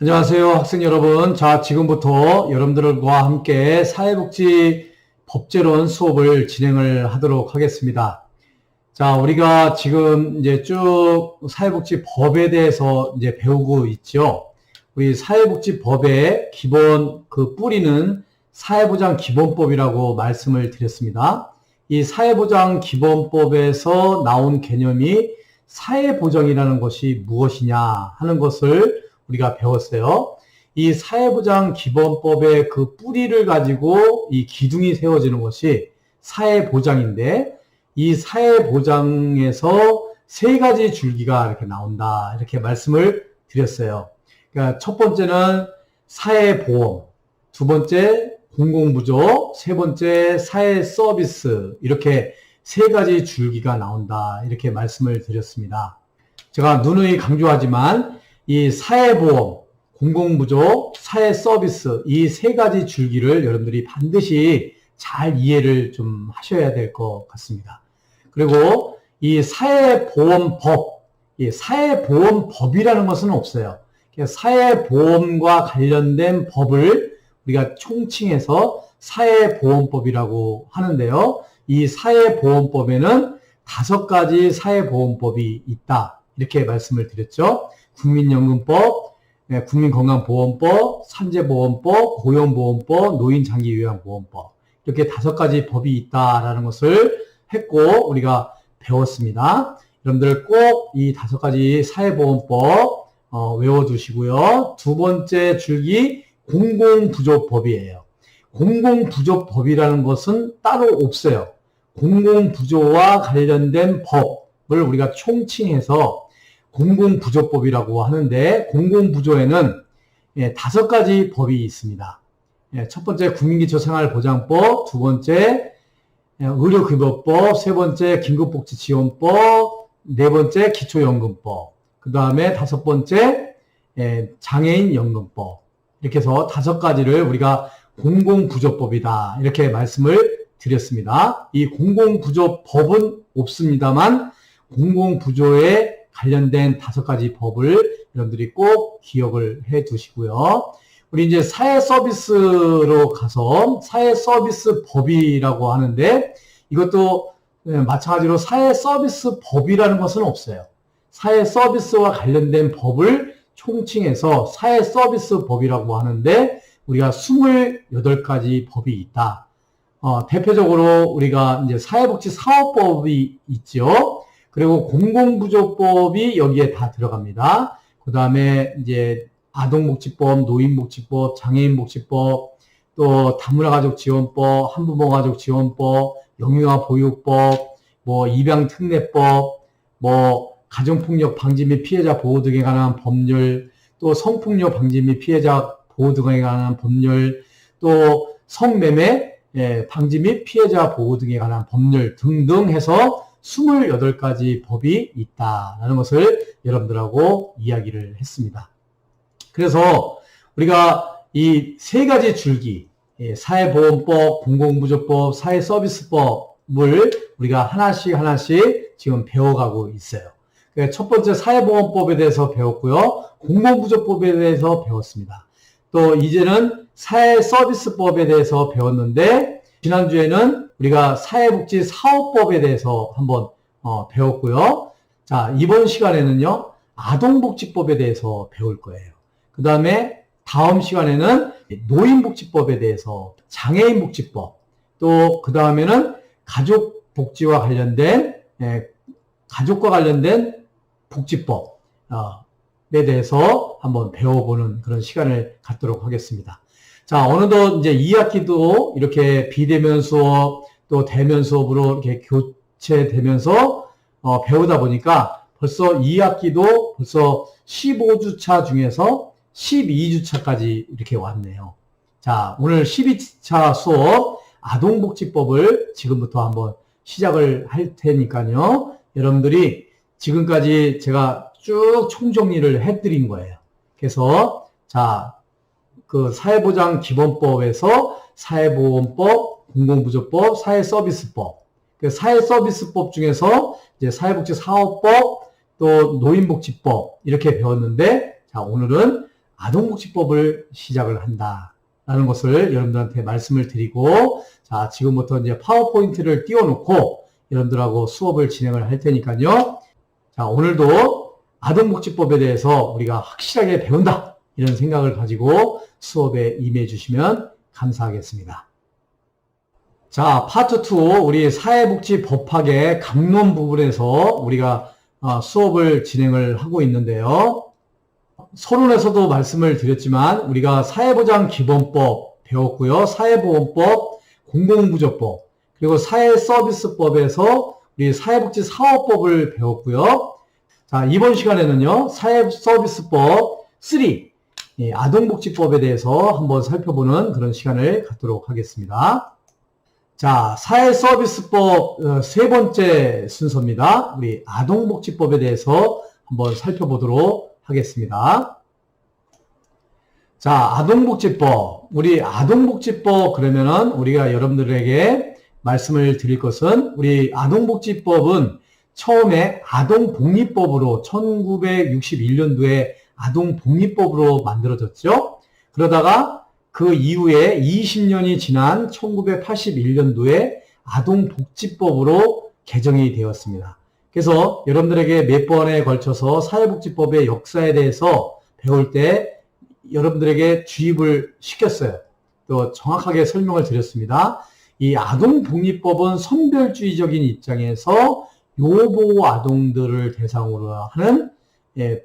안녕하세요, 학생 여러분. 자, 지금부터 여러분들과 함께 사회복지 법제론 수업을 진행을 하도록 하겠습니다. 자, 우리가 지금 이제 쭉 사회복지 법에 대해서 이제 배우고 있죠. 우리 사회복지 법의 기본 그 뿌리는 사회보장 기본법이라고 말씀을 드렸습니다. 이 사회보장 기본법에서 나온 개념이 사회보장이라는 것이 무엇이냐 하는 것을 우리가 배웠어요. 이 사회보장 기본법의 그 뿌리를 가지고 이 기둥이 세워지는 것이 사회보장인데, 이 사회보장에서 세 가지 줄기가 이렇게 나온다, 이렇게 말씀을 드렸어요. 그러니까 첫 번째는 사회보험, 두 번째 공공부조, 세 번째 사회서비스, 이렇게 세 가지 줄기가 나온다, 이렇게 말씀을 드렸습니다. 제가 누누이 강조하지만 이 사회보험, 공공부조, 사회서비스, 이 세 가지 줄기를 여러분들이 반드시 잘 이해를 좀 하셔야 될 것 같습니다. 그리고 이 사회보험법, 이 사회보험법이라는 것은 없어요. 사회보험과 관련된 법을 우리가 총칭해서 사회보험법이라고 하는데요. 이 사회보험법에는 5가지 사회보험법이 있다, 이렇게 말씀을 드렸죠. 국민연금법, 국민건강보험법, 산재보험법, 고용보험법, 노인장기요양보험법, 이렇게 5가지 법이 있다라는 것을 했고 우리가 배웠습니다. 여러분들 꼭 이 5가지 사회보험법 외워두시고요. 두 번째 줄기 공공부조법이에요. 공공부조법이라는 것은 따로 없어요. 공공부조와 관련된 법을 우리가 총칭해서 공공부조법이라고 하는데, 공공부조에는 5가지 법이 있습니다. 첫 번째 국민기초생활보장법, 두 번째 의료급여법, 세 번째 긴급복지지원법, 네 번째 기초연금법, 그 다음에 5번째 장애인연금법, 이렇게 해서 5가지를 우리가 공공부조법이다, 이렇게 말씀을 드렸습니다. 이 공공부조법은 없습니다만 공공부조에 관련된 5가지 법을 여러분들이 꼭 기억을 해 두시고요. 우리 이제 사회서비스로 가서 사회서비스 법이라고 하는데, 이것도 마찬가지로 사회서비스 법이라는 것은 없어요. 사회서비스와 관련된 법을 총칭해서 사회서비스 법이라고 하는데, 우리가 28가지 법이 있다. 대표적으로 우리가 이제 사회복지사업법이 있죠. 그리고 공공부조법이 여기에 다 들어갑니다. 그 다음에 이제 아동복지법, 노인복지법, 장애인복지법, 또 다문화가족지원법, 한부모가족지원법, 영유아보육법, 입양특례법, 가정폭력 방지 및 피해자 보호 등에 관한 법률, 또 성폭력 방지 및 피해자 보호 등에 관한 법률, 또 성매매 방지 및 피해자 보호 등에 관한 법률 등등 해서 28가지 법이 있다라는 것을 여러분들하고 이야기를 했습니다. 그래서 우리가 이 3가지 줄기, 사회보험법, 공공부조법, 사회서비스법을 우리가 하나씩 지금 배워가고 있어요. 첫 번째 사회보험법에 대해서 배웠고요. 공공부조법에 대해서 배웠습니다. 또 이제는 사회서비스법에 대해서 배웠는데, 지난주에는 우리가 사회복지사업법에 대해서 한번 배웠고요. 자, 이번 시간에는요, 아동복지법에 대해서 배울 거예요. 그 다음에 다음 시간에는 노인복지법에 대해서, 장애인복지법, 또 그 다음에는 가족복지와 관련된, 가족과 관련된 복지법에 대해서 한번 배워보는 그런 시간을 갖도록 하겠습니다. 자, 어느덧 이제 2학기도 이렇게 비대면 수업, 또 대면 수업으로 이렇게 교체되면서 배우다 보니까 벌써 2학기도 벌써 15주차 중에서 12주차까지 이렇게 왔네요. 자, 오늘 12차 수업 아동복지법을 지금부터 한번 시작을 할 테니까요. 여러분들이 지금까지 제가 쭉 총정리를 해드린 거예요. 그래서 자, 그 사회보장 기본법에서 사회보험법, 공공부조법, 사회서비스법, 그 사회서비스법 중에서 이제 사회복지사업법, 또 노인복지법 이렇게 배웠는데, 자, 오늘은 아동복지법을 시작을 한다라는 것을 여러분들한테 말씀을 드리고, 자, 지금부터 이제 파워포인트를 띄워놓고 여러분들하고 수업을 진행을 할 테니까요. 자, 오늘도 아동복지법에 대해서 우리가 확실하게 배운다, 이런 생각을 가지고 수업에 임해 주시면 감사하겠습니다. 자, 파트 2, 우리 사회복지법학의 강론 부분에서 우리가 수업을 진행을 하고 있는데요. 서론에서도 말씀을 드렸지만 우리가 사회보장기본법 배웠고요. 사회보험법, 공공부조법, 그리고 사회서비스법에서 우리 사회복지사업법을 배웠고요. 자, 이번 시간에는요, 사회서비스법 3, 아동복지법에 대해서 한번 살펴보는 그런 시간을 갖도록 하겠습니다. 자, 사회서비스법 세 번째 순서입니다. 우리 아동복지법에 대해서 한번 살펴보도록 하겠습니다. 자, 아동복지법. 우리 아동복지법 그러면은 우리가 여러분들에게 말씀을 드릴 것은, 우리 아동복지법은 처음에 아동복리법으로 1961년도에 아동복리법으로 만들어졌죠. 그러다가 그 이후에 20년이 지난 1981년도에 아동복지법으로 개정이 되었습니다. 그래서 여러분들에게 몇 번에 걸쳐서 사회복지법의 역사에 대해서 배울 때 여러분들에게 주입을 시켰어요. 또 정확하게 설명을 드렸습니다. 이 아동복리법은 성별주의적인 입장에서 요보 아동들을 대상으로 하는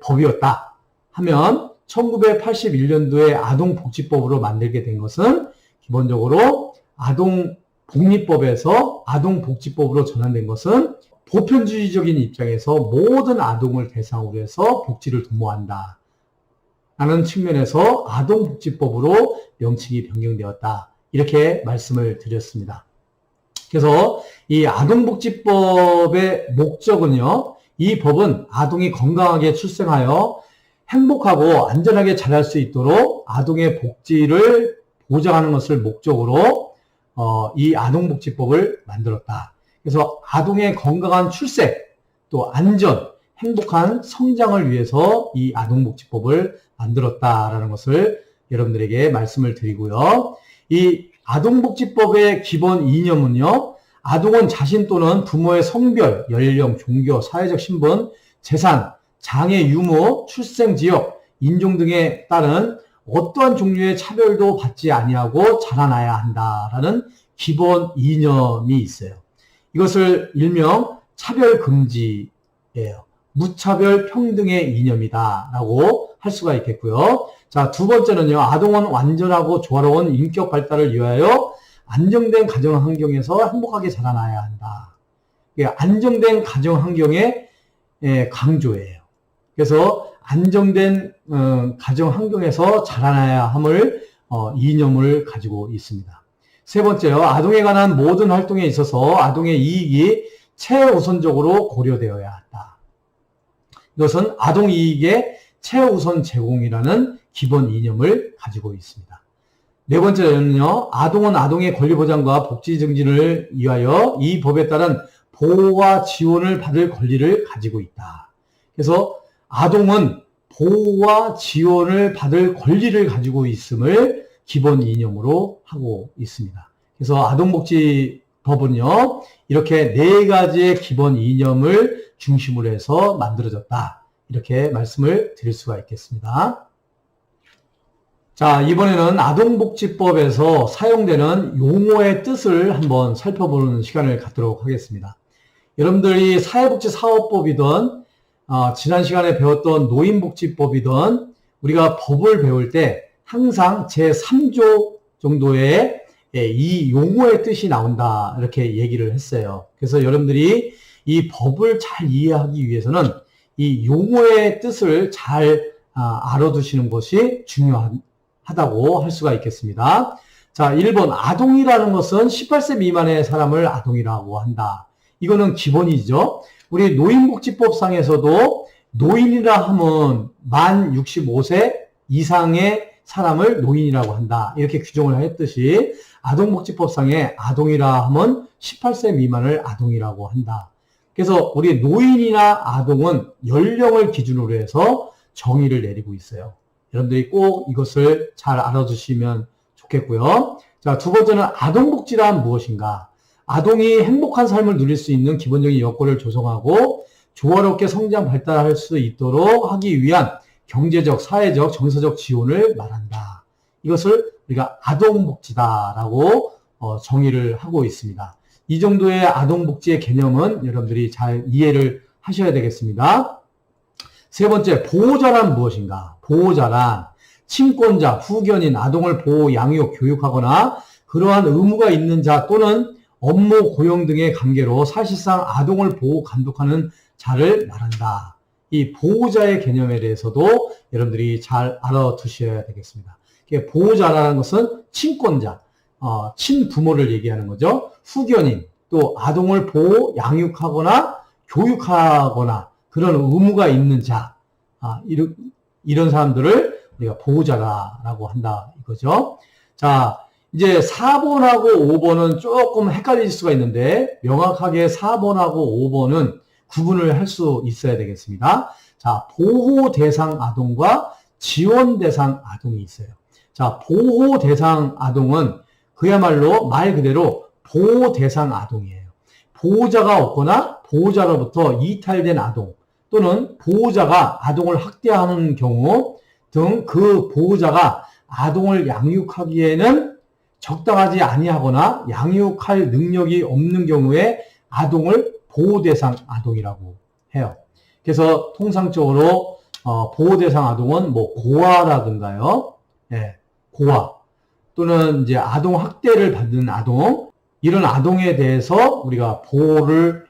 법이었다 하면, 1981년도에 아동복지법으로 만들게 된 것은 기본적으로 아동복리법에서 아동복지법으로 전환된 것은 보편주의적인 입장에서 모든 아동을 대상으로 해서 복지를 도모한다 라는 측면에서 아동복지법으로 명칭이 변경되었다, 이렇게 말씀을 드렸습니다. 그래서 이 아동복지법의 목적은요, 이 법은 아동이 건강하게 출생하여 행복하고 안전하게 자랄 수 있도록 아동의 복지를 보장하는 것을 목적으로 이 아동복지법을 만들었다. 그래서 아동의 건강한 출생, 또 안전, 행복한 성장을 위해서 이 아동복지법을 만들었다라는 것을 여러분들에게 말씀을 드리고요. 이 아동복지법의 기본 이념은요, 아동은 자신 또는 부모의 성별, 연령, 종교, 사회적 신분, 재산, 장애 유무, 출생 지역, 인종 등에 따른 어떠한 종류의 차별도 받지 아니하고 자라나야 한다라는 기본 이념이 있어요. 이것을 일명 차별금지예요. 무차별 평등의 이념이다라고 할 수가 있겠고요. 자, 두 번째는요, 아동은 완전하고 조화로운 인격 발달을 위하여 안정된 가정 환경에서 행복하게 자라나야 한다. 이게 안정된 가정 환경의 강조예요. 그래서 안정된 가정 환경에서 자라나야 함을 이념을 가지고 있습니다. 세 번째요, 아동에 관한 모든 활동에 있어서 아동의 이익이 최우선적으로 고려되어야 한다. 이것은 아동 이익의 최우선 제공이라는 기본 이념을 가지고 있습니다. 네 번째는요, 아동은 아동의 권리 보장과 복지 증진을 위하여 이 법에 따른 보호와 지원을 받을 권리를 가지고 있다. 그래서 아동은 보호와 지원을 받을 권리를 가지고 있음을 기본 이념으로 하고 있습니다. 그래서 아동복지법은요, 이렇게 네 가지의 기본 이념을 중심으로 해서 만들어졌다, 이렇게 말씀을 드릴 수가 있겠습니다. 자, 이번에는 아동복지법에서 사용되는 용어의 뜻을 한번 살펴보는 시간을 갖도록 하겠습니다. 여러분들이 사회복지사업법이든 지난 시간에 배웠던 노인복지법이든 우리가 법을 배울 때 항상 제3조 정도의 이 용어의 뜻이 나온다, 이렇게 얘기를 했어요. 그래서 여러분들이 이 법을 잘 이해하기 위해서는 이 용어의 뜻을 잘 알아두시는 것이 중요하다고 할 수가 있겠습니다. 자, 1번, 아동이라는 것은 18세 미만의 사람을 아동이라고 한다. 이거는 기본이죠. 우리 노인복지법상에서도 노인이라 하면 만 65세 이상의 사람을 노인이라고 한다, 이렇게 규정을 했듯이 아동복지법상에 아동이라 하면 18세 미만을 아동이라고 한다. 그래서 우리 노인이나 아동은 연령을 기준으로 해서 정의를 내리고 있어요. 여러분들이 꼭 이것을 잘 알아두시면 좋겠고요. 자, 두 번째는 아동복지란 무엇인가? 아동이 행복한 삶을 누릴 수 있는 기본적인 여건을 조성하고 조화롭게 성장 발달할 수 있도록 하기 위한 경제적, 사회적, 정서적 지원을 말한다. 이것을 우리가 아동복지다라고 정의를 하고 있습니다. 이 정도의 아동복지의 개념은 여러분들이 잘 이해를 하셔야 되겠습니다. 세 번째, 보호자란 무엇인가? 보호자란 친권자, 후견인, 아동을 보호, 양육, 교육하거나 그러한 의무가 있는 자 또는 업무, 고용 등의 관계로 사실상 아동을 보호, 감독하는 자를 말한다. 이 보호자의 개념에 대해서도 여러분들이 잘 알아두셔야 되겠습니다. 보호자라는 것은 친권자, 친부모를 얘기하는 거죠. 후견인, 또 아동을 보호, 양육하거나 교육하거나 그런 의무가 있는 자, 이런 사람들을 우리가 보호자라고 한다 이거죠. 자, 이제 4번하고 5번은 조금 헷갈릴 수가 있는데 명확하게 4번하고 5번은 구분을 할 수 있어야 되겠습니다. 자, 보호 대상 아동과 지원 대상 아동이 있어요. 자, 보호 대상 아동은 그야말로 말 그대로 보호 대상 아동이에요. 보호자가 없거나 보호자로부터 이탈된 아동 또는 보호자가 아동을 학대하는 경우 등 그 보호자가 아동을 양육하기에는 적당하지 아니하거나 양육할 능력이 없는 경우에 아동을 보호대상 아동이라고 해요. 그래서 통상적으로 보호대상 아동은 뭐 고아라든가요, 예, 고아 또는 이제 아동 학대를 받는 아동 이런 아동에 대해서 우리가 보호를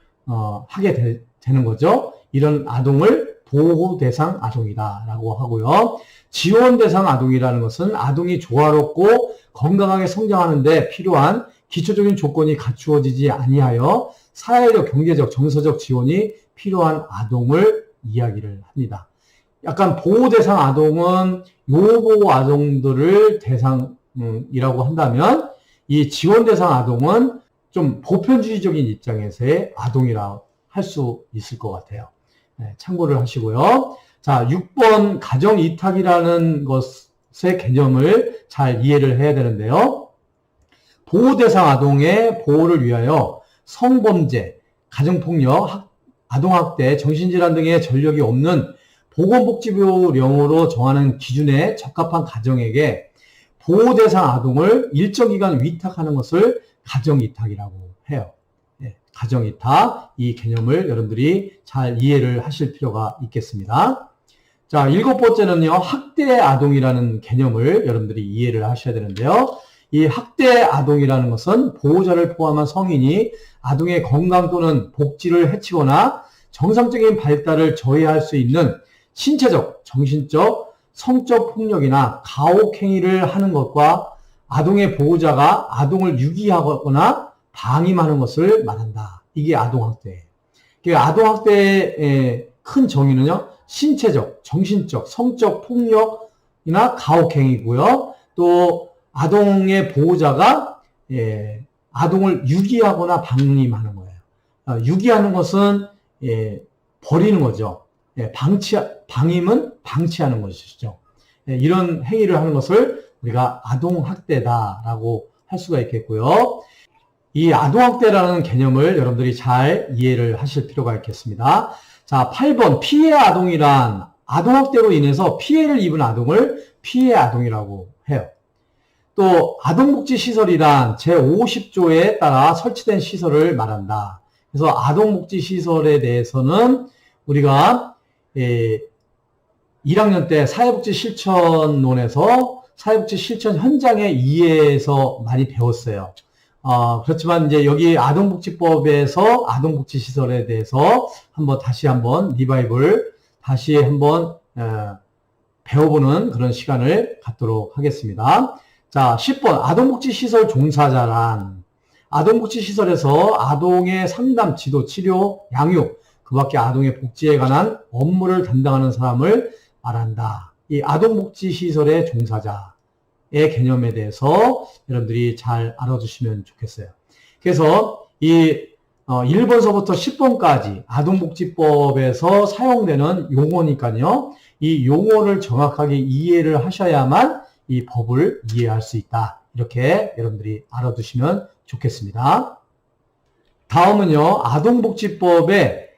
하게 되는 거죠. 이런 아동을 보호대상 아동이다라고 하고요. 지원대상 아동이라는 것은 아동이 조화롭고 건강하게 성장하는데 필요한 기초적인 조건이 갖추어지지 아니하여 사회적, 경제적, 정서적 지원이 필요한 아동을 이야기를 합니다. 약간 보호대상 아동은 요보호 아동들을 대상이라고 한다면 이 지원대상 아동은 좀 보편주의적인 입장에서의 아동이라 할 수 있을 것 같아요. 네, 참고를 하시고요. 자, 6번 가정이탁이라는 것의 개념을 잘 이해를 해야 되는데요. 보호대상 아동의 보호를 위하여 성범죄, 가정폭력, 아동학대, 정신질환 등의 전력이 없는 보건복지부령으로 정하는 기준에 적합한 가정에게 보호대상 아동을 일정 기간 위탁하는 것을 가정이탁이라고 해요. 네, 가정이탁, 이 개념을 여러분들이 잘 이해를 하실 필요가 있겠습니다. 자, 7번째는요, 학대 아동이라는 개념을 여러분들이 이해를 하셔야 되는데요. 이 학대 아동이라는 것은 보호자를 포함한 성인이 아동의 건강 또는 복지를 해치거나 정상적인 발달을 저해할 수 있는 신체적, 정신적, 성적 폭력이나 가혹 행위를 하는 것과 아동의 보호자가 아동을 유기하거나 방임하는 것을 말한다. 이게 아동학대예요. 아동학대의 큰 정의는요, 신체적, 정신적, 성적 폭력이나 가혹 행위고요. 또 아동의 보호자가 아동을 유기하거나 방임하는 거예요. 유기하는 것은 버리는 거죠. 방임은 방치하는 것이죠. 이런 행위를 하는 것을 우리가 아동학대다라고 할 수가 있겠고요. 이 아동학대라는 개념을 여러분들이 잘 이해를 하실 필요가 있겠습니다. 자, 8번 피해 아동이란 아동학대로 인해서 피해를 입은 아동을 피해 아동이라고 해요. 또 아동복지시설이란 제50조에 따라 설치된 시설을 말한다. 그래서 아동복지시설에 대해서는 우리가 1학년 때 사회복지실천론에서 사회복지실천 현장에 의해서 많이 배웠어요. 그렇지만 이제 여기 아동복지법에서 아동복지시설에 대해서 다시 한번 리바이벌 다시 한번 배워보는 그런 시간을 갖도록 하겠습니다. 자, 10번 아동복지시설 종사자란 아동복지시설에서 아동의 상담, 지도, 치료, 양육, 그 밖에 아동의 복지에 관한 업무를 담당하는 사람을 말한다. 이 아동복지시설의 종사자의 개념에 대해서 여러분들이 잘 알아두시면 좋겠어요. 그래서 이 1번서부터 10번까지 아동복지법에서 사용되는 용어니까요. 이 용어를 정확하게 이해를 하셔야만 이 법을 이해할 수 있다. 이렇게 여러분들이 알아두시면 좋겠습니다. 다음은요, 아동복지법의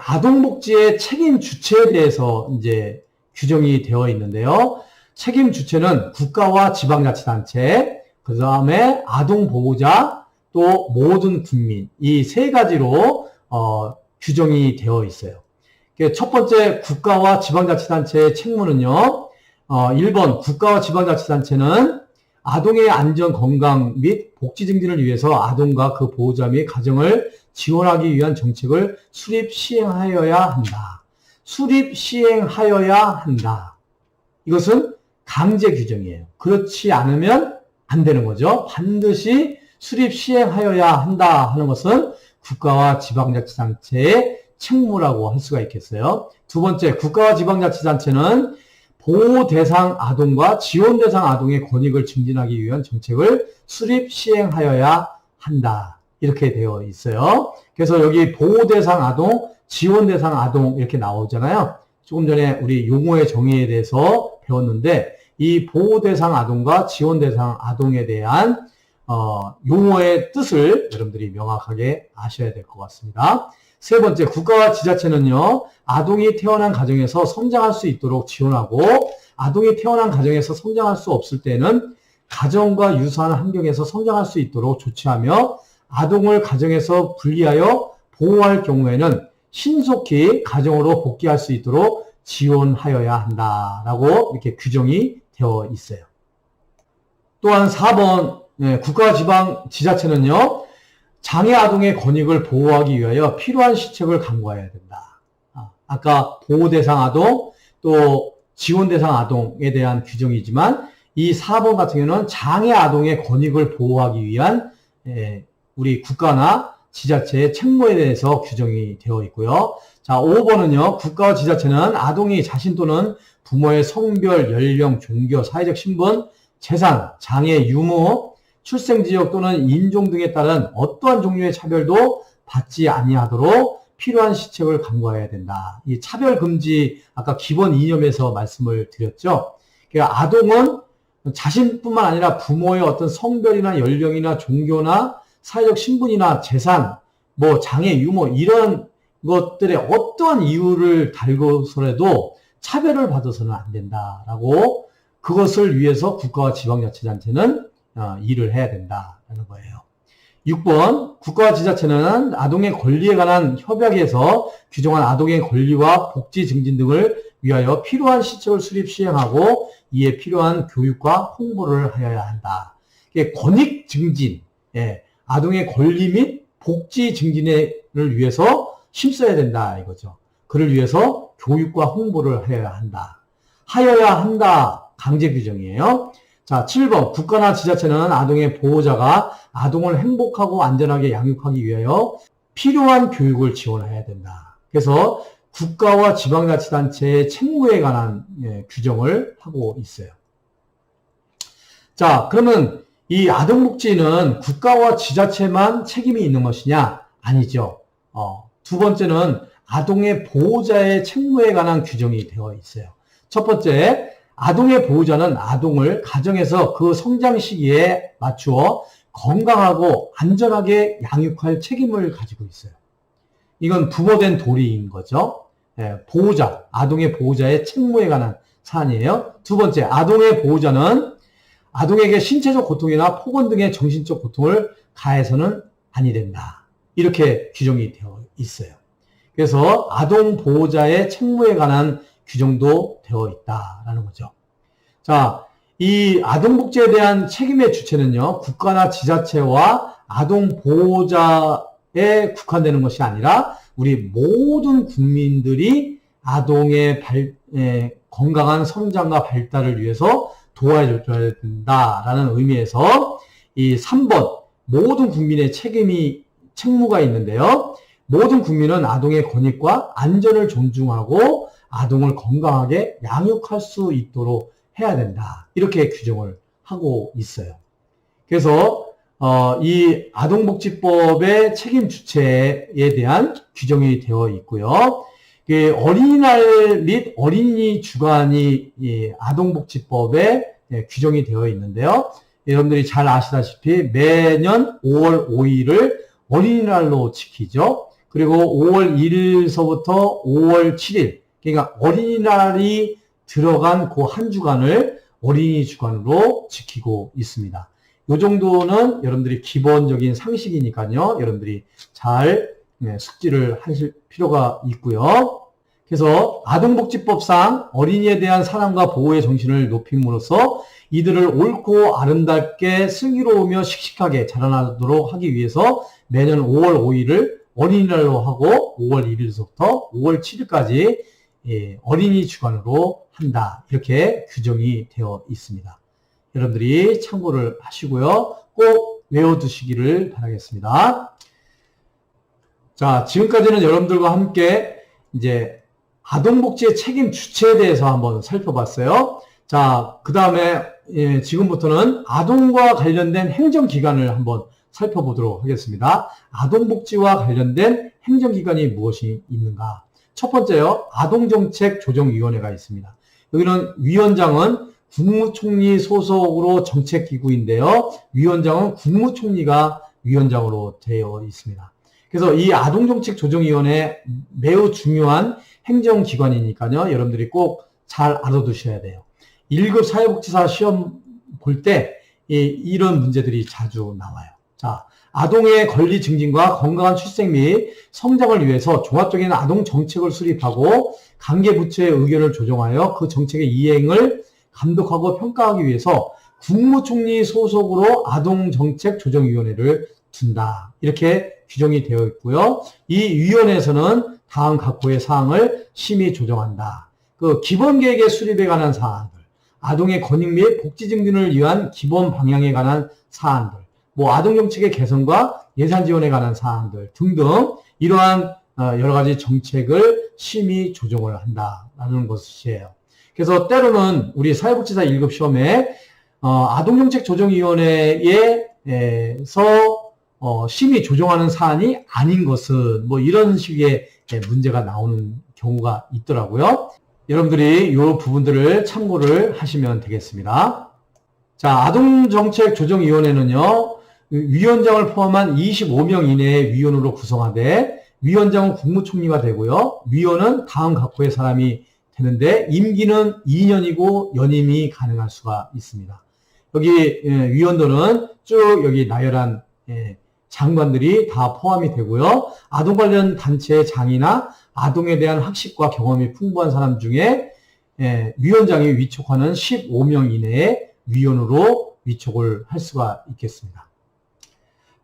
아동복지의 책임 주체에 대해서 이제 규정이 되어 있는데요. 책임 주체는 국가와 지방자치단체, 그 다음에 아동보호자, 또 모든 국민, 이 세 가지로 규정이 되어 있어요. 첫 번째 국가와 지방자치단체의 책무는요. 1번 국가와 지방자치단체는 아동의 안전, 건강 및 복지 증진을 위해서 아동과 그 보호자 및 가정을 지원하기 위한 정책을 수립 시행하여야 한다. 수립 시행하여야 한다. 이것은 강제 규정이에요. 그렇지 않으면 안 되는 거죠. 반드시 수립 시행하여야 한다 하는 것은 국가와 지방자치단체의 책무라고 할 수가 있겠어요. 두 번째, 국가와 지방자치단체는 보호 대상 아동과 지원 대상 아동의 권익을 증진하기 위한 정책을 수립 시행하여야 한다. 이렇게 되어 있어요. 그래서 여기 보호 대상 아동, 지원 대상 아동 이렇게 나오잖아요. 조금 전에 우리 용어의 정의에 대해서 배웠는데 이 보호 대상 아동과 지원 대상 아동에 대한 용어의 뜻을 여러분들이 명확하게 아셔야 될 것 같습니다. 세 번째, 국가와 지자체는요, 아동이 태어난 가정에서 성장할 수 있도록 지원하고, 아동이 태어난 가정에서 성장할 수 없을 때는 가정과 유사한 환경에서 성장할 수 있도록 조치하며, 아동을 가정에서 분리하여 보호할 경우에는 신속히 가정으로 복귀할 수 있도록 지원하여야 한다라고 이렇게 규정이 되어 있어요. 또한 4번, 국가와 지방 지자체는요, 장애 아동의 권익을 보호하기 위하여 필요한 시책을 강구해야 된다. 아까 보호 대상 아동, 또 지원 대상 아동에 대한 규정이지만 이 4번 같은 경우는 장애 아동의 권익을 보호하기 위한 우리 국가나 지자체의 책무에 대해서 규정이 되어 있고요. 자, 5번은요. 국가와 지자체는 아동이 자신 또는 부모의 성별, 연령, 종교, 사회적 신분, 재산, 장애, 유무, 출생지역 또는 인종 등에 따른 어떠한 종류의 차별도 받지 아니하도록 필요한 시책을 강구해야 된다. 이 차별금지 아까 기본 이념에서 말씀을 드렸죠. 그러니까 아동은 자신뿐만 아니라 부모의 어떤 성별이나 연령이나 종교나 사회적 신분이나 재산, 뭐 장애, 유무 이런 것들의 어떠한 이유를 달고서라도 차별을 받아서는 안 된다라고 그것을 위해서 국가와 지방자치단체는 일을 해야 된다라는 거예요. 6번, 국가와 지자체는 아동의 권리에 관한 협약에서 규정한 아동의 권리와 복지 증진 등을 위하여 필요한 시책을 수립 시행하고 이에 필요한 교육과 홍보를 하여야 한다. 권익 증진, 아동의 권리 및 복지 증진을 위해서 힘써야 된다 이거죠. 그를 위해서 교육과 홍보를 하여야 한다. 하여야 한다. 강제 규정이에요. 자, 7번. 국가나 지자체는 아동의 보호자가 아동을 행복하고 안전하게 양육하기 위하여 필요한 교육을 지원해야 된다. 그래서 국가와 지방자치단체의 책무에 관한 규정을 하고 있어요. 자, 그러면 이 아동복지는 국가와 지자체만 책임이 있는 것이냐? 아니죠. 두 번째는 아동의 보호자의 책무에 관한 규정이 되어 있어요. 첫 번째, 아동의 보호자는 아동을 가정에서 그 성장 시기에 맞추어 건강하고 안전하게 양육할 책임을 가지고 있어요. 이건 부모된 도리인 거죠. 보호자, 아동의 보호자의 책무에 관한 사안이에요. 두 번째, 아동의 보호자는 아동에게 신체적 고통이나 폭언 등의 정신적 고통을 가해서는 아니 된다. 이렇게 규정이 되어 있어요. 그래서 아동 보호자의 책무에 관한 규정도 되어 있다라는 거죠. 자, 이 아동복지에 대한 책임의 주체는요, 국가나 지자체와 아동 보호자에 국한되는 것이 아니라 우리 모든 국민들이 아동의 건강한 성장과 발달을 위해서 도와줘야 된다라는 의미에서 이 3번 모든 국민의 책무가 있는데요. 모든 국민은 아동의 권익과 안전을 존중하고 아동을 건강하게 양육할 수 있도록 해야 된다. 이렇게 규정을 하고 있어요. 그래서 이 아동복지법의 책임 주체에 대한 규정이 되어 있고요. 어린이날 및 어린이 주간이 이 아동복지법에 규정이 되어 있는데요. 여러분들이 잘 아시다시피 매년 5월 5일을 어린이날로 지키죠. 그리고 5월 1일서부터 5월 7일, 그러니까 어린이날이 들어간 그 한 주간을 어린이 주간으로 지키고 있습니다. 이 정도는 여러분들이 기본적인 상식이니까요. 여러분들이 잘 숙지를 하실 필요가 있고요. 그래서 아동복지법상 어린이에 대한 사랑과 보호의 정신을 높임으로써 이들을 옳고 아름답게 슬기로우며 씩씩하게 자라나도록 하기 위해서 매년 5월 5일을 어린이날로 하고 5월 1일부터 5월 7일까지 어린이 주간으로 한다. 이렇게 규정이 되어 있습니다. 여러분들이 참고를 하시고요. 꼭 외워두시기를 바라겠습니다. 자, 지금까지는 여러분들과 함께 이제 아동복지의 책임 주체에 대해서 한번 살펴봤어요. 자, 그 다음에 지금부터는 아동과 관련된 행정기관을 한번 살펴보도록 하겠습니다. 아동복지와 관련된 행정기관이 무엇이 있는가? 첫 번째요, 아동정책조정위원회가 있습니다. 여기는 위원장은 국무총리 소속으로 정책기구인데요. 위원장은 국무총리가 위원장으로 되어 있습니다. 그래서 이 아동정책조정위원회 매우 중요한 행정기관이니까요. 여러분들이 꼭 잘 알아두셔야 돼요. 1급 사회복지사 시험 볼 때 이런 문제들이 자주 나와요. 자, 아동의 권리 증진과 건강한 출생 및 성장을 위해서 종합적인 아동 정책을 수립하고 관계 부처의 의견을 조정하여 그 정책의 이행을 감독하고 평가하기 위해서 국무총리 소속으로 아동정책조정위원회를 둔다. 이렇게 규정이 되어 있고요. 이 위원회에서는 다음 각호의 사항을 심의 조정한다. 그 기본계획의 수립에 관한 사항들, 아동의 권익 및 복지 증진을 위한 기본 방향에 관한 사항들, 아동정책의 개선과 예산 지원에 관한 사항들 등등 이러한 여러 가지 정책을 심의 조정을 한다라는 것이에요. 그래서 때로는 우리 사회복지사 1급 시험에 아동정책조정위원회에서 심의 조정하는 사안이 아닌 것은 이런 식의 문제가 나오는 경우가 있더라고요. 여러분들이 이 부분들을 참고를 하시면 되겠습니다. 자, 아동정책조정위원회는요, 위원장을 포함한 25명 이내의 위원으로 구성하되 위원장은 국무총리가 되고요. 위원은 다음 각호의 사람이 되는데 임기는 2년이고 연임이 가능할 수가 있습니다. 여기 위원들은 쭉 여기 나열한 장관들이 다 포함이 되고요. 아동 관련 단체의 장이나 아동에 대한 학식과 경험이 풍부한 사람 중에 위원장이 위촉하는 15명 이내의 위원으로 위촉을 할 수가 있겠습니다.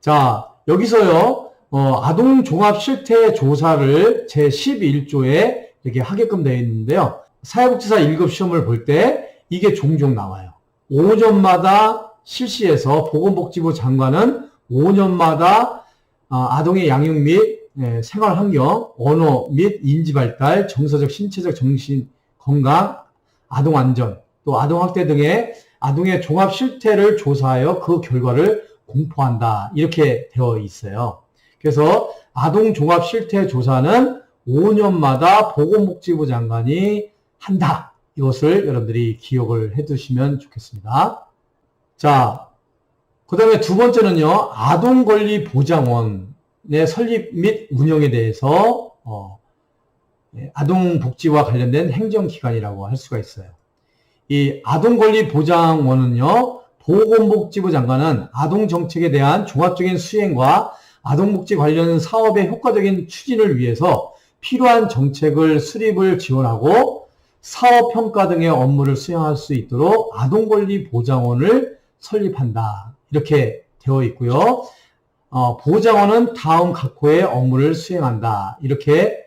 자, 여기서요, 아동 종합 실태 조사를 제11조에 이렇게 하게끔 되어 있는데요. 사회복지사 1급 시험을 볼 때 이게 종종 나와요. 5년마다 실시해서 보건복지부 장관은 5년마다 아동의 양육 및 생활 환경, 언어 및 인지 발달, 정서적, 신체적, 정신 건강, 아동 안전, 또 아동 학대 등의 아동의 종합 실태를 조사하여 그 결과를 공포한다. 이렇게 되어 있어요. 그래서 아동 종합 실태 조사는 5년마다 보건복지부 장관이 한다. 이것을 여러분들이 기억을 해두시면 좋겠습니다. 자, 그 다음에 두 번째는요, 아동권리보장원의 설립 및 운영에 대해서 아동복지와 관련된 행정기관이라고 할 수가 있어요. 이 아동권리보장원은요, 보건복지부 장관은 아동정책에 대한 종합적인 수행과 아동복지 관련 사업의 효과적인 추진을 위해서 필요한 정책을 수립을 지원하고 사업평가 등의 업무를 수행할 수 있도록 아동권리보장원을 설립한다. 이렇게 되어 있고요. 보장원은 다음 각호의 업무를 수행한다. 이렇게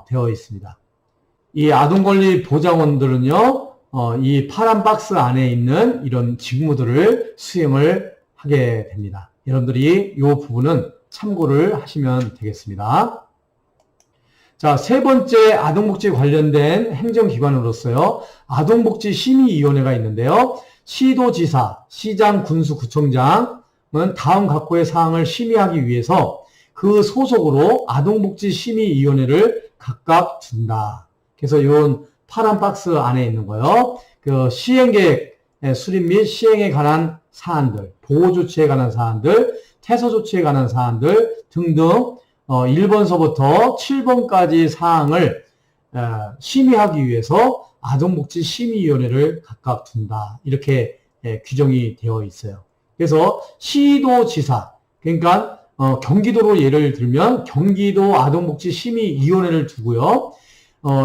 되어 있습니다. 이 아동권리보장원들은요, 이 파란 박스 안에 있는 이런 직무들을 수행을 하게 됩니다. 여러분들이 이 부분은 참고를 하시면 되겠습니다. 자, 세 번째 아동복지 관련된 행정기관으로서요, 아동복지심의위원회가 있는데요. 시도지사, 시장, 군수, 구청장은 다음 각호의 사항을 심의하기 위해서 그 소속으로 아동복지심의위원회를 각각 둔다. 그래서 이런 파란 박스 안에 있는 거요. 그 시행계획 수립 및 시행에 관한 사안들, 보호조치에 관한 사안들, 태서조치에 관한 사안들 등등 1번서부터 7번까지 사항을 심의하기 위해서 아동복지심의위원회를 각각 둔다. 이렇게 규정이 되어 있어요. 그래서 시도지사, 그러니까 경기도로 예를 들면 경기도 아동복지심의위원회를 두고요.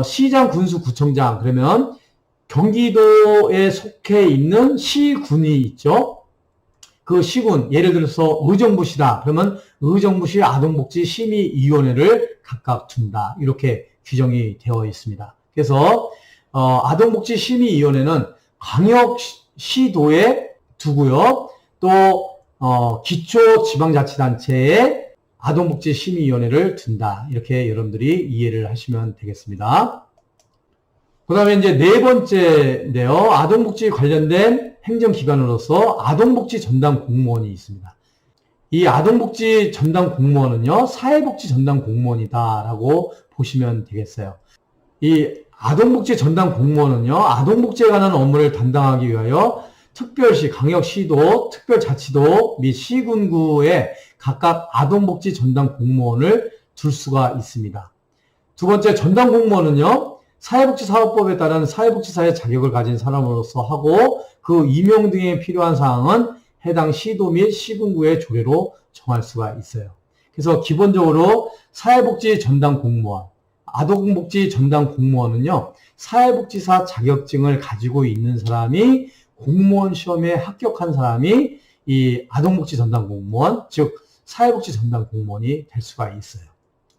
시장, 군수, 구청장, 그러면 경기도에 속해 있는 시군이 있죠. 그 시군, 예를 들어서 의정부시다. 그러면 의정부시 아동복지심의위원회를 각각 둔다. 이렇게 규정이 되어 있습니다. 그래서 아동복지심의위원회는 광역시도에 두고요. 또 기초지방자치단체에 아동복지심의위원회를 둔다. 이렇게 여러분들이 이해를 하시면 되겠습니다. 그 다음에 이제 네 번째인데요. 아동복지 관련된 행정기관으로서 아동복지 전담 공무원이 있습니다. 이 아동복지 전담 공무원은요, 사회복지 전담 공무원이다라고 보시면 되겠어요. 이 아동복지 전담 공무원은요, 아동복지에 관한 업무를 담당하기 위하여 특별시, 강역시도, 특별자치도 및 시군구에 각각 아동복지 전담 공무원을 둘 수가 있습니다. 두 번째, 전담 공무원은요, 사회복지사업법에 따른 사회복지사의 자격을 가진 사람으로서 하고 그 임용 등에 필요한 사항은 해당 시도 및 시군구의 조례로 정할 수가 있어요. 그래서 기본적으로 사회복지 전담 공무원, 아동복지 전담 공무원은요, 사회복지사 자격증을 가지고 있는 사람이 공무원 시험에 합격한 사람이 이 아동복지 전담 공무원, 즉 사회복지 전담 공무원이 될 수가 있어요.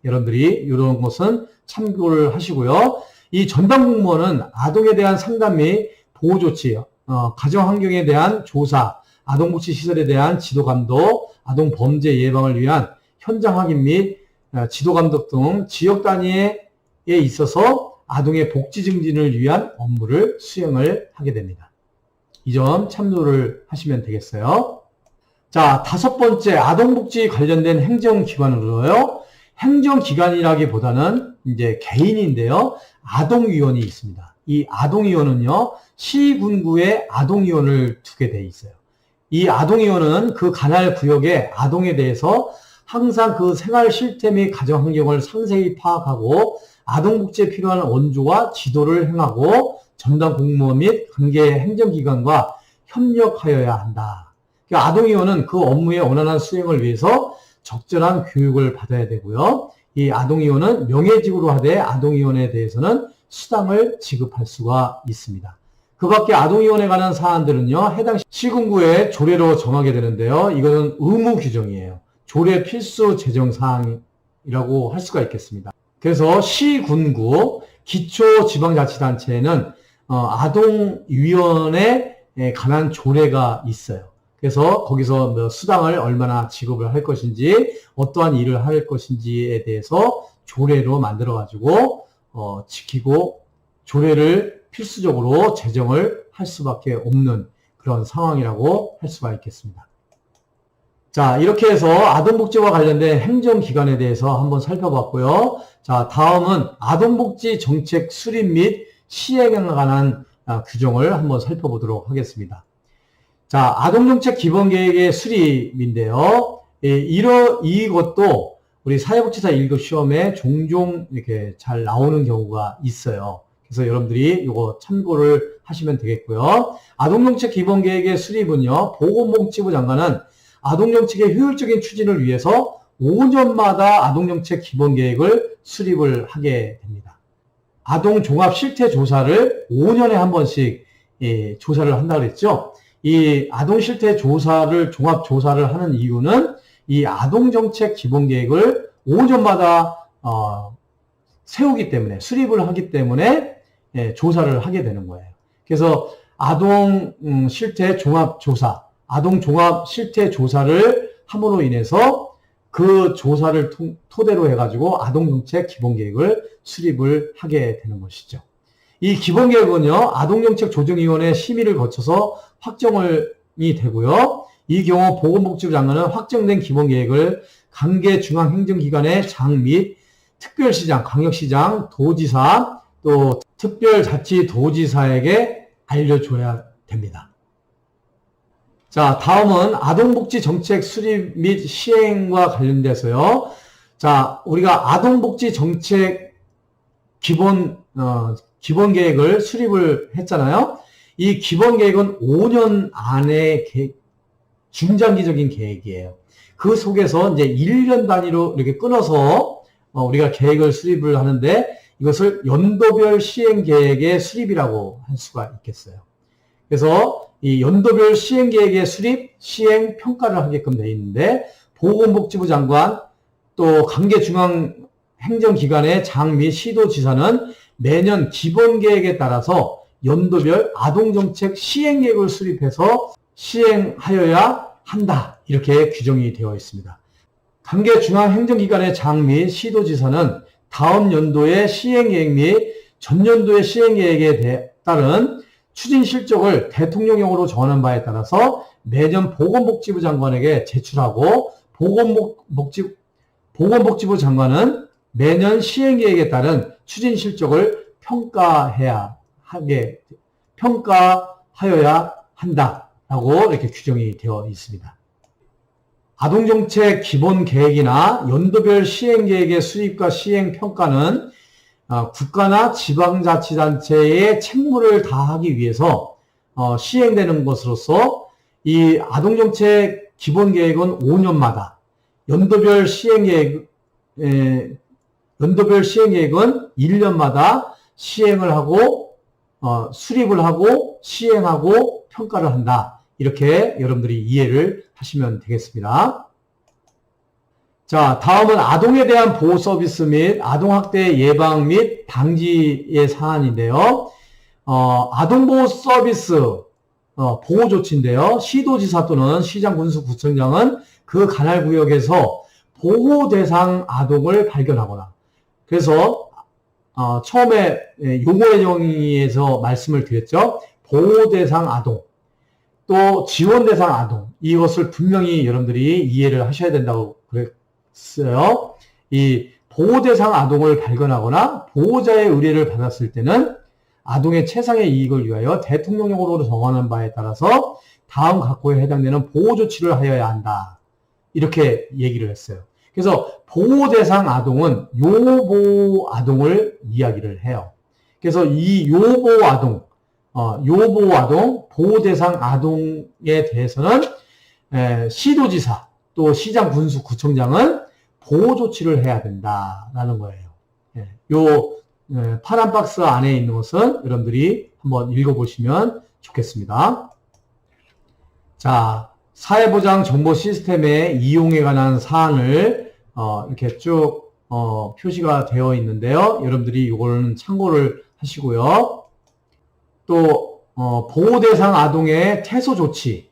여러분들이 이런 것은 참고를 하시고요. 이 전담 공무원은 아동에 대한 상담 및 보호조치, 가정환경에 대한 조사, 아동복지 시설에 대한 지도감독, 아동범죄 예방을 위한 현장 확인 및 지도감독 등 지역 단위에 있어서 아동의 복지 증진을 위한 업무를 수행을 하게 됩니다. 이 점 참조를 하시면 되겠어요. 자, 다섯 번째, 아동복지 관련된 행정기관으로요. 행정기관이라기보다는 이제 개인인데요. 아동위원이 있습니다. 이 아동위원은요, 시군구에 아동위원을 두게 돼 있어요. 이 아동위원은 그 관할 구역의 아동에 대해서 항상 그 생활 실태 및 가정 환경을 상세히 파악하고 아동복지에 필요한 원조와 지도를 행하고 전담 공무원 및 관계 행정기관과 협력하여야 한다. 그러니까 아동위원은 그 업무의 원활한 수행을 위해서 적절한 교육을 받아야 되고요. 이 아동위원은 명예직으로 하되 아동위원에 대해서는 수당을 지급할 수가 있습니다. 그 밖에 아동위원에 관한 사안들은요, 해당 시군구의 조례로 정하게 되는데요. 이거는 의무 규정이에요. 조례 필수 제정 사항이라고 할 수가 있겠습니다. 그래서 시군구 기초지방자치단체에는 아동위원회에 관한 조례가 있어요. 그래서 거기서 수당을 얼마나 지급을 할 것인지, 어떠한 일을 할 것인지에 대해서 조례로 만들어가지고 지키고 조례를 필수적으로 제정을 할 수밖에 없는 그런 상황이라고 할 수가 있겠습니다. 자, 이렇게 해서 아동복지와 관련된 행정기관에 대해서 한번 살펴봤고요. 자, 다음은 아동복지 정책 수립 및 시행에 관한 규정을 한번 살펴보도록 하겠습니다. 자, 아동정책 기본계획의 수립인데요. 이것도 우리 사회복지사 1급 시험에 종종 이렇게 잘 나오는 경우가 있어요. 그래서 여러분들이 이거 참고를 하시면 되겠고요. 아동정책 기본계획의 수립은요, 보건복지부 장관은 아동정책의 효율적인 추진을 위해서 5년마다 아동정책 기본계획을 수립을 하게 됩니다. 아동종합실태조사를 5년에 한 번씩 조사를 한다고 그랬죠. 이 아동실태조사를 종합조사를 하는 이유는 이 아동정책 기본계획을 5년마다 세우기 때문에, 수립을 하기 때문에 조사를 하게 되는 거예요. 그래서 아동실태종합조사, 아동종합실태조사를 함으로 인해서 그 조사를 토대로 해가지고 아동정책 기본계획을 수립을 하게 되는 것이죠. 이 기본계획은요, 아동정책 조정위원회 심의를 거쳐서 확정이 되고요. 이 경우 보건복지부 장관은 확정된 기본계획을 관계 중앙행정기관의 장 및 특별시장, 광역시장, 도지사, 또 특별자치도지사에게 알려줘야 됩니다. 자, 다음은 아동복지 정책 수립 및 시행과 관련돼서요. 자, 우리가 아동복지 정책 기본 계획을 수립을 했잖아요. 이 기본 계획은 5년 안에 중장기적인 계획이에요. 그 속에서 이제 1년 단위로 이렇게 끊어서 우리가 계획을 수립을 하는데 이것을 연도별 시행 계획의 수립이라고 할 수가 있겠어요. 그래서 이 연도별 시행 계획의 수립, 시행, 평가를 하게끔 되어 있는데 보건복지부 장관 또 관계 중앙 행정기관의 장 및 시도지사는 매년 기본계획에 따라서 연도별 아동정책 시행계획을 수립해서 시행하여야 한다. 이렇게 규정이 되어 있습니다. 관계 중앙 행정기관의 장 및 시도지사는 다음 연도의 시행계획 및 전년도의 시행계획에 따른 추진 실적을 대통령령으로 정하는 바에 따라서 매년 보건복지부 장관에게 제출하고 보건복지부 장관은 매년 시행계획에 따른 추진 실적을 평가하여야 한다라고 이렇게 규정이 되어 있습니다. 아동정책 기본계획이나 연도별 시행계획의 수립과 시행 평가는 국가나 지방자치단체의 책무를 다하기 위해서 시행되는 것으로서 이 아동정책 기본계획은 5년마다 연도별 시행계획은 1년마다 시행을 하고 수립을 하고 시행하고 평가를 한다. 이렇게 여러분들이 이해를 하시면 되겠습니다. 자, 다음은 아동에 대한 보호 서비스 및 아동학대 예방 및 방지의 사안인데요. 아동보호 서비스 보호 조치인데요. 시도지사 또는 시장, 군수, 구청장은 그 관할 구역에서 보호 대상 아동을 발견하거나, 그래서 처음에 용어의 정의에서 말씀을 드렸죠. 보호 대상 아동, 또 지원 대상 아동, 이것을 분명히 여러분들이 이해를 하셔야 된다고 그랬어요. 이 보호 대상 아동을 발견하거나 보호자의 의뢰를 받았을 때는 아동의 최상의 이익을 위하여 대통령령으로 정하는 바에 따라서 다음 각호에 해당되는 보호 조치를 하여야 한다. 이렇게 얘기를 했어요. 그래서 보호 대상 아동은 요보호 아동을 이야기를 해요. 그래서 이 요보호 아동, 보호 대상 아동에 대해서는 시도지사, 또 시장, 군수, 구청장은 보호 조치를 해야 된다라는 거예요. 요 파란 박스 안에 있는 것은 여러분들이 한번 읽어보시면 좋겠습니다. 자, 사회보장 정보 시스템의 이용에 관한 사안을 이렇게 쭉 표시가 되어 있는데요. 여러분들이 이거는 참고를 하시고요. 또 보호 대상 아동의 퇴소 조치,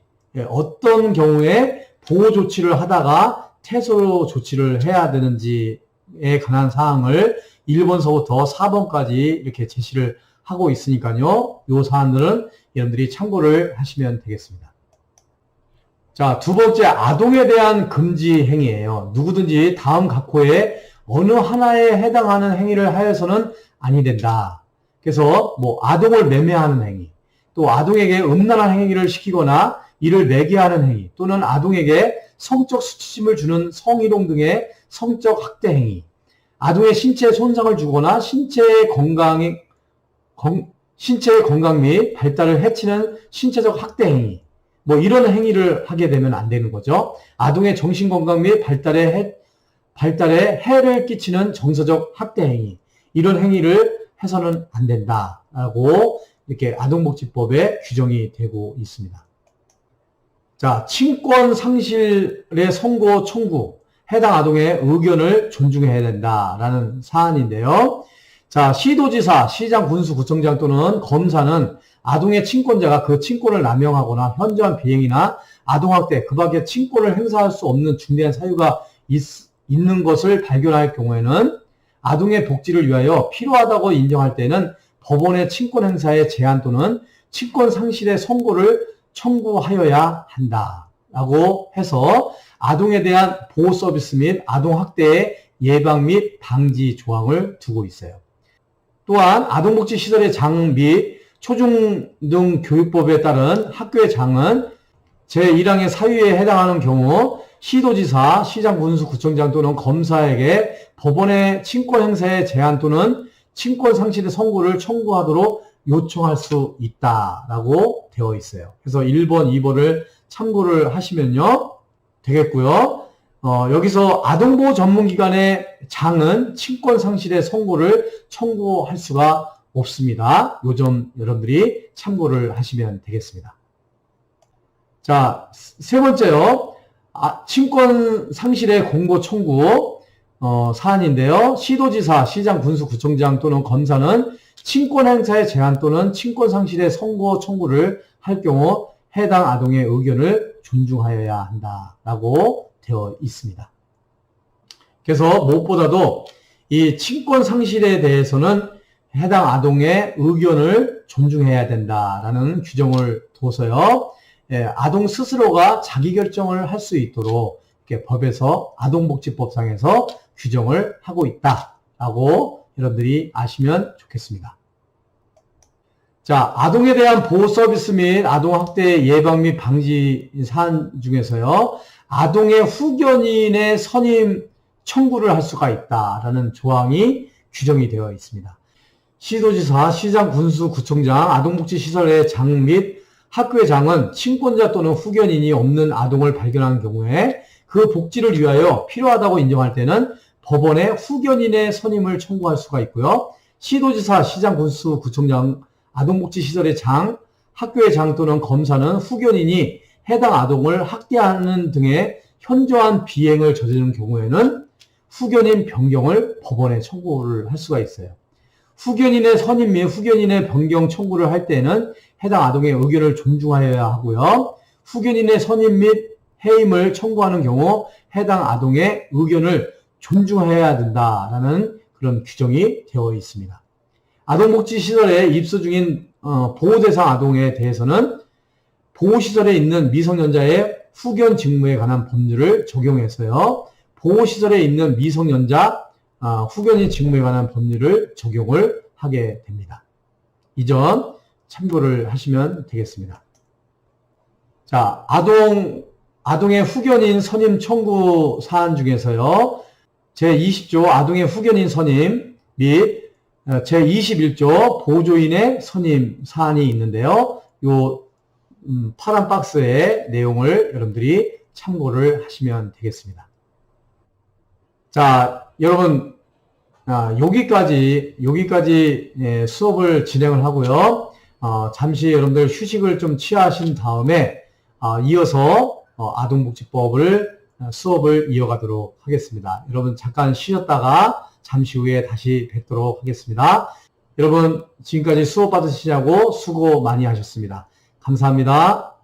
어떤 경우에 보호 조치를 하다가 퇴소 조치를 해야 되는지에 관한 사항을 1번서부터 4번까지 이렇게 제시를 하고 있으니까요. 이 사안들은 여러분들이 참고를 하시면 되겠습니다. 자, 두 번째, 아동에 대한 금지 행위예요. 누구든지 다음 각호에 어느 하나에 해당하는 행위를 하여서는 아니 된다. 그래서 뭐 아동을 매매하는 행위, 또 아동에게 음란한 행위를 시키거나 이를 매개하는 행위, 또는 아동에게 성적 수치심을 주는 성희롱 등의 성적 학대 행위, 아동의 신체에 손상을 주거나 신체의 건강 및 발달을 해치는 신체적 학대 행위, 뭐 이런 행위를 하게 되면 안 되는 거죠. 아동의 정신건강 및 발달에 해를 끼치는 정서적 학대 행위, 이런 행위를 해서는 안 된다라고 이렇게 아동복지법에 규정이 되고 있습니다. 자, 친권 상실의 선고 청구, 해당 아동의 의견을 존중해야 된다라는 사안인데요. 자, 시도지사, 시장, 군수, 구청장 또는 검사는 아동의 친권자가 그 친권을 남용하거나 현저한 비행이나 아동학대, 그 밖에 친권을 행사할 수 없는 중대한 사유가 있는 것을 발견할 경우에는 아동의 복지를 위하여 필요하다고 인정할 때는 법원의 친권 행사의 제한 또는 친권 상실의 선고를 청구하여야 한다라고 해서 아동에 대한 보호 서비스 및 아동 학대의 예방 및 방지 조항을 두고 있어요. 또한 아동복지시설의 장 및 초중등 교육법에 따른 학교의 장은 제1항의 사유에 해당하는 경우 시도지사, 시장, 군수, 구청장 또는 검사에게 법원의 친권 행사의 제한 또는 친권 상실의 선고를 청구하도록 요청할 수 있다라고 되어 있어요. 그래서 1번, 2번을 참고를 하시면요 되겠고요. 여기서 아동보호 전문기관의 장은 친권 상실의 선고를 청구할 수가 없습니다. 요 점 여러분들이 참고를 하시면 되겠습니다. 자, 세 번째요. 친권 상실의 공고 청구 사안인데요. 시도지사, 시장, 군수, 구청장 또는 검사는 친권 행사의 제한 또는 친권 상실의 선고 청구를 할 경우 해당 아동의 의견을 존중하여야 한다라고 되어 있습니다. 그래서 무엇보다도 이 친권 상실에 대해서는 해당 아동의 의견을 존중해야 된다라는 규정을 둬서요. 아동 스스로가 자기 결정을 할 수 있도록 이렇게 법에서 아동복지법상에서 규정을 하고 있다라고 여러분들이 아시면 좋겠습니다. 자, 아동에 대한 보호 서비스 및 아동학대 예방 및 방지 사안 중에서요. 아동의 후견인의 선임 청구를 할 수가 있다라는 조항이 규정이 되어 있습니다. 시도지사, 시장, 군수, 구청장, 아동복지시설의 장 및 학교의 장은 친권자 또는 후견인이 없는 아동을 발견한 경우에 그 복지를 위하여 필요하다고 인정할 때는 법원에 후견인의 선임을 청구할 수가 있고요. 시도지사, 시장, 군수, 구청장, 아동복지시설의 장, 학교의 장 또는 검사는 후견인이 해당 아동을 학대하는 등의 현저한 비행을 저지르는 경우에는 후견인 변경을 법원에 청구를 할 수가 있어요. 후견인의 선임 및 후견인의 변경 청구를 할 때는 해당 아동의 의견을 존중하여야 하고요. 후견인의 선임 및 해임을 청구하는 경우 해당 아동의 의견을 존중해야 된다라는 그런 규정이 되어 있습니다. 아동복지시설에 입소 중인 보호대상 아동에 대해서는 보호시설에 있는 미성년자의 후견 직무에 관한 법률을 적용해서요. 보호시설에 있는 미성년자 후견인 직무에 관한 법률을 적용을 하게 됩니다. 이 점 참고를 하시면 되겠습니다. 자, 아동의 후견인 선임 청구 사안 중에서요. 제20조 아동의 후견인 선임 및 제21조 보조인의 선임 사안이 있는데요. 요 파란 박스의 내용을 여러분들이 참고를 하시면 되겠습니다. 자, 여러분 여기까지 수업을 진행을 하고요. 잠시 여러분들 휴식을 좀 취하신 다음에 이어서 아동복지법을 수업을 이어가도록 하겠습니다. 여러분 잠깐 쉬었다가 잠시 후에 다시 뵙도록 하겠습니다. 여러분 지금까지 수업 받으시냐고 수고 많이 하셨습니다. 감사합니다.